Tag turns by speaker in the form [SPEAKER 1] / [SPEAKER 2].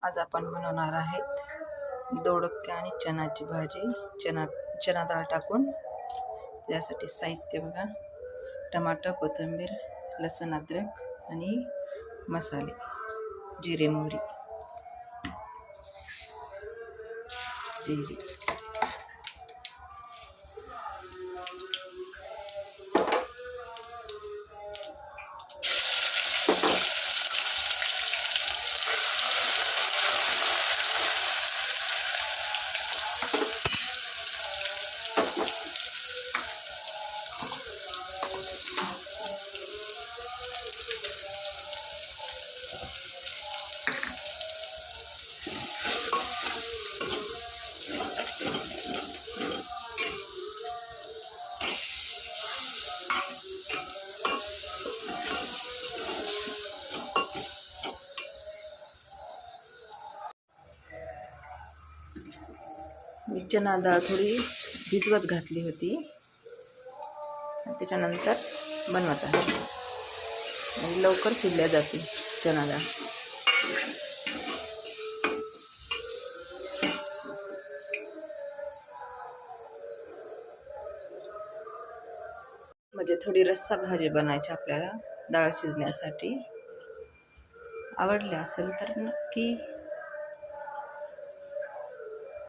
[SPEAKER 1] आज आपण बनवणार आहेत दोडके आणि चणाची भाजी. चना डाळ टाकून. त्यासाठी साहित्य बघा: टमाटर, कोथिंबीर, लसूण, अद्रक आणि मसाले, जिरे, मोहरी, जिरे. मी चना डाळ थोडी भिजवत घातली होती, त्याच्यानंतर बनवत आहे. आणि लवकर शिजल्या जाते चना डाळ. म्हणजे थोडी रस्सा भाजी बनायची आपल्याला डाळ शिजण्यासाठी. आवडले असेल तर नक्की